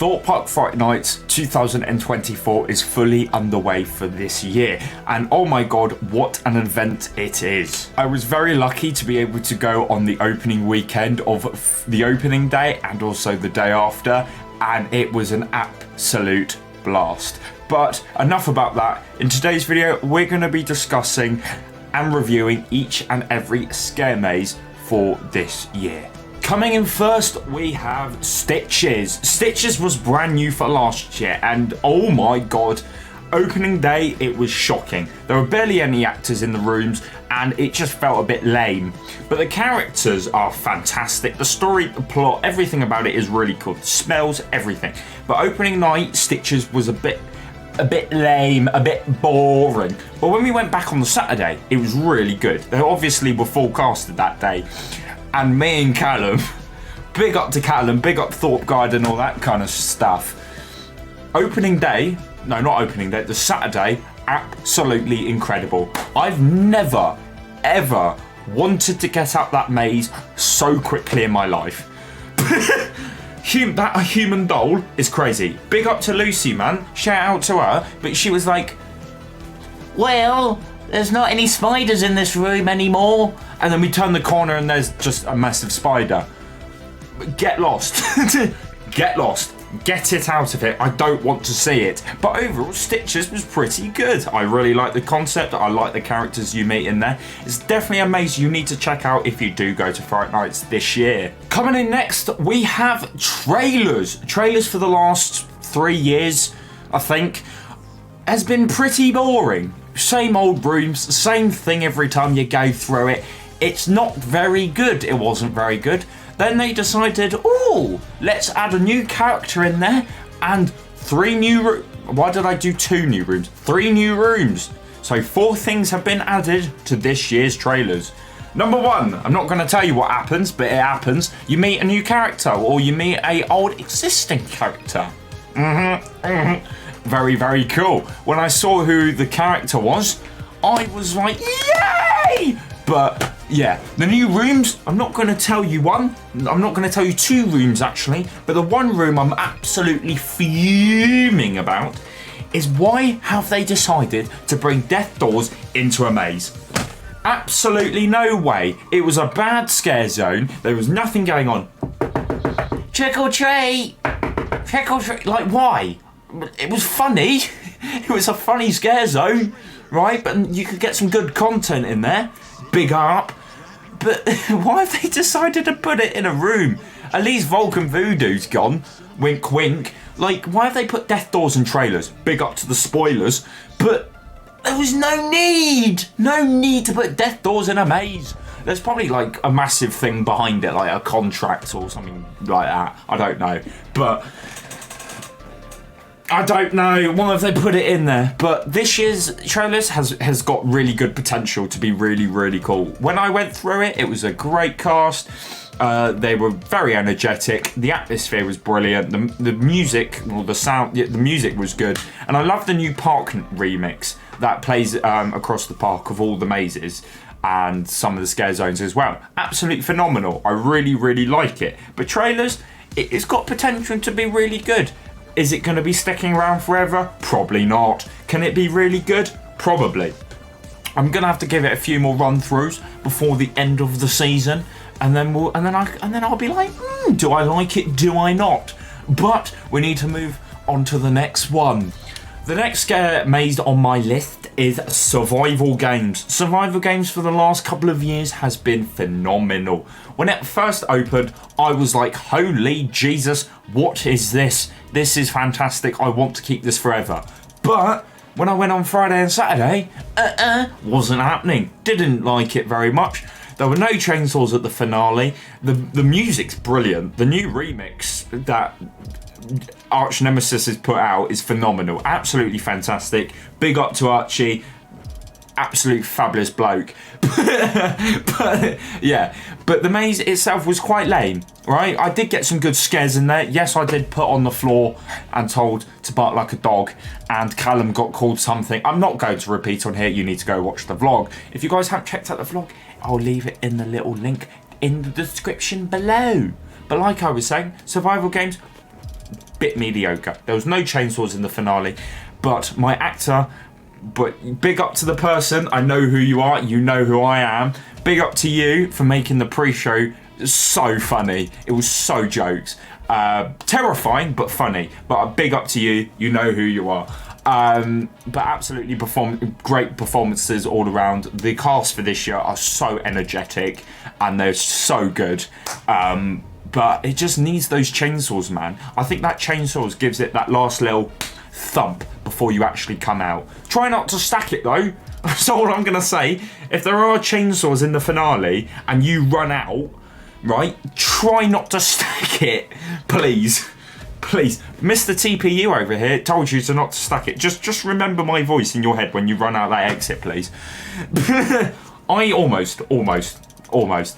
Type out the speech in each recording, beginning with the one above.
Thorpe Park Fright Nights 2024 is fully underway for this year, and oh my god, what an event it is. I was very lucky to be able to go on the opening weekend of the opening day and also the day after, and it was an absolute blast. But enough about that. In today's video, we're going to be discussing and reviewing each and every scare maze for this year. Coming in first, we have Stitches. Stitches was brand new for last year, and oh my god, opening day, it was shocking. There were barely any actors in the rooms, and it just felt a bit lame. But the characters are fantastic. The story, the plot, everything about it is really cool. The smells, everything. But opening night, Stitches was a bit lame, a bit boring. But when we went back on the Saturday, it was really good. They obviously were forecasted that day. And me and Callum, big up to Callum, big up Thorpe Guide and all that kind of stuff. Opening day, no, not opening day, the Saturday, absolutely incredible. I've never, ever wanted to get up that maze so quickly in my life. That human doll is crazy. Big up to Lucy, man. Shout out to her. But she was like, well, there's not any spiders in this room anymore. And then we turn the corner and there's just a massive spider. Get lost. Get lost. Get it out of it. I don't want to see it. But overall, Stitches was pretty good. I really like the concept. I like the characters you meet in there. It's definitely a maze you need to check out if you do go to Fright Nights this year. Coming in next, we have trailers. Trailers for the last 3 years, I think, has been pretty boring. Same old rooms, same thing every time you go through it. It's not very good. It wasn't very good. Then they decided, oh, let's add a new character in there and 3 new rooms. Why did I do 2 new rooms? 3 new rooms. So 4 things have been added to this year's trailers. Number 1, I'm not going to tell you what happens, but it happens. You meet a new character or you meet a old existing character. Very, very cool. When I saw who the character was, I was like, yay! But yeah, the new rooms, I'm not going to tell you one. I'm not going to tell you 2 rooms actually. But the one room I'm absolutely fuming about is why have they decided to bring death doors into a maze? Absolutely no way. It was a bad scare zone. There was nothing going on. Trick or treat. Trick or treat. Like, why? It was funny. It was a funny scare zone, right? But you could get some good content in there. Big up. But why have they decided to put it in a room? At least Vulcan Voodoo's gone. Wink, wink. Like, why have they put death doors in trailers? Big up to the spoilers. But there was no need. No need to put death doors in a maze. There's probably like a massive thing behind it, like a contract or something like that. I don't know. But I don't know why have they put it in there, but this year's trailers has got really good potential to be really, really cool. When I went through it, it was a great cast. They were very energetic. The atmosphere was brilliant. The music, well, the sound, the music was good, and I love the new park remix that plays across the park of all the mazes and some of the scare zones as well. Absolutely phenomenal. I really, really like it. But trailers, it's got potential to be really good. Is it going to be sticking around forever? Probably not. Can it be really good? Probably. I'm going to have to give it a few more run-throughs before the end of the season, and then I'll be like, do I like it? Do I not? But we need to move on to the next one. The next scare maze on my list is survival games. Survival games for the last couple of years has been phenomenal. When it first opened, I was like, holy Jesus, what is this? This is fantastic. I want to keep this forever. But when I went on Friday and Saturday, wasn't happening. Didn't like it very much. There were no chainsaws at the finale. The music's brilliant. The new remix that Arch Nemesis has put out is phenomenal. Absolutely fantastic. Big up to Archie. Absolute fabulous bloke. but yeah, but the maze itself was quite lame, right? I did get some good scares in there. Yes, I did put on the floor and told to bark like a dog, and Callum got called something. I'm not going to repeat on here. You need to go watch the vlog. If you guys haven't checked out the vlog, I'll leave it in the little link in the description below. But like I was saying, survival games, bit mediocre. There was no chainsaws in the finale, but my actor, but big up to the person. I know who you are. You know who I am. Big up to you for making the pre-show so funny. It was so jokes. Terrifying, but funny. But a big up to you. You know who you are. But absolutely great performances all around. The cast for this year are so energetic and they're so good. But it just needs those chainsaws, man. I think that chainsaws gives it that last little thump before you actually come out. Try not to stack it though. That's all I'm gonna say. If there are chainsaws in the finale and you run out, right, try not to stack it, please. Please. Mr. TPU over here told you to not to stack it. Just remember my voice in your head when you run out that exit, please. I almost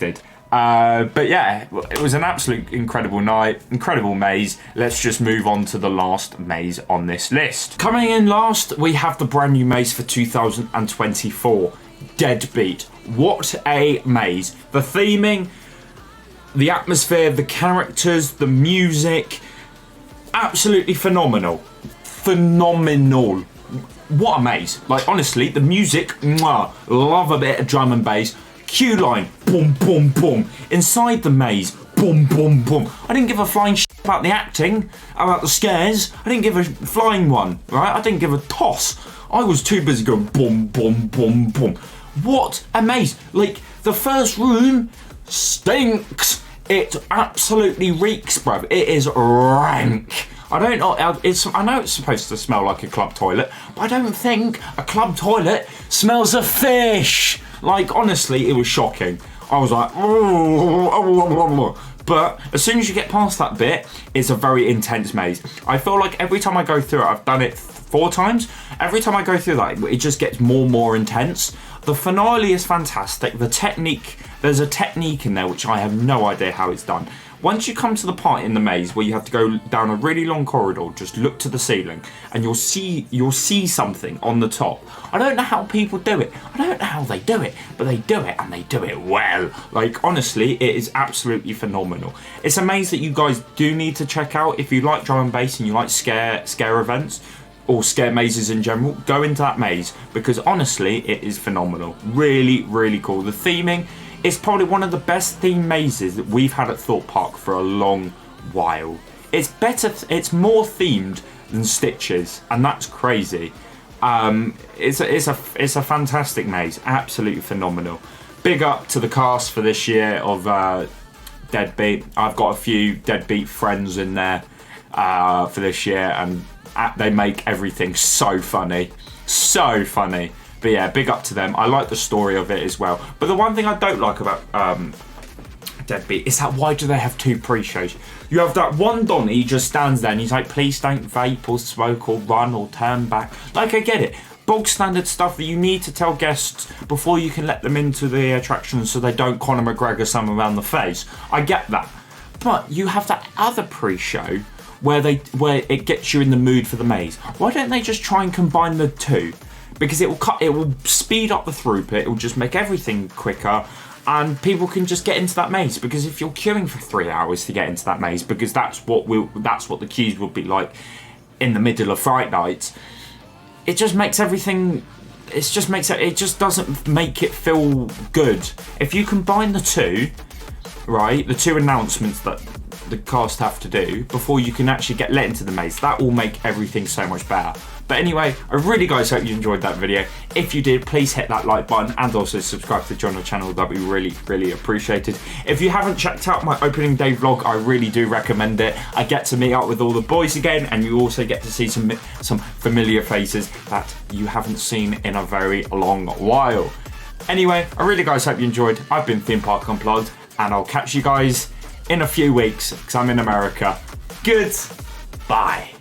did. But yeah, it was an absolute incredible night, incredible maze. Let's just move on to the last maze on this list. Coming in last, we have the brand new maze for 2024, Deadbeat. What a maze. The theming, the atmosphere, the characters, the music, absolutely phenomenal. Phenomenal. What a maze. Like, honestly, the music, mwah, love a bit of drum and bass. Cue line, boom, boom, boom. Inside the maze, boom, boom, boom. I didn't give a flying shit about the acting, about the scares. I didn't give a flying one, right? I didn't give a toss. I was too busy going boom, boom, boom, boom. What a maze. Like, the first room stinks. It absolutely reeks, bruv. It is rank. I don't know. I know it's supposed to smell like a club toilet, but I don't think a club toilet smells of fish. Like, honestly, it was shocking. I was like, but as soon as you get past that bit, it's a very intense maze. I feel like every time I go through it, I've done it 4 times. Every time I go through that, it just gets more and more intense. The finale is fantastic. The technique, there's a technique in there which I have no idea how it's done. Once you come to the part in the maze where you have to go down a really long corridor, just look to the ceiling and you'll see something on the top. I don't know how people do it. I don't know how they do it, but they do it and they do it well. Like, honestly, it is absolutely phenomenal. It's a maze that you guys do need to check out. If you like drum and bass and you like scare events or scare mazes in general, go into that maze because honestly, it is phenomenal. Really, really cool. The theming, it's probably one of the best themed mazes that we've had at Thorpe Park for a long while. It's better, it's more themed than Stitches, and that's crazy. It's a fantastic maze, absolutely phenomenal. Big up to the cast for this year of Deadbeat. I've got a few Deadbeat friends in there for this year, and they make everything so funny, so funny. But yeah, big up to them. I like the story of it as well. But the one thing I don't like about Deadbeat is that why do they have 2 pre-shows? You have that one Donnie, he just stands there and he's like, please don't vape or smoke or run or turn back. Like, I get it. Bog standard stuff that you need to tell guests before you can let them into the attraction so they don't Conor McGregor someone around the face. I get that. But you have that other pre-show where it gets you in the mood for the maze. Why don't they just try and combine the 2? Because it will speed up the throughput, it will just make everything quicker, and people can just get into that maze. Because if you're queuing for 3 hours to get into that maze, because that's what the queues will be like in the middle of Fright nights, it just makes everything. It just doesn't make it feel good. If you combine the 2, right, the 2 announcements that the cast have to do before you can actually get let into the maze, that will make everything so much better. But anyway, I really guys hope you enjoyed that video. If you did, please hit that like button and also subscribe to the channel. That'd be really, really appreciated. If you haven't checked out my opening day vlog, I really do recommend it. I get to meet up with all the boys again, and you also get to see some familiar faces that you haven't seen in a very long while. Anyway, I really guys hope you enjoyed. I've been Theme Park Unplugged, and I'll catch you guys in a few weeks because I'm in America. Goodbye.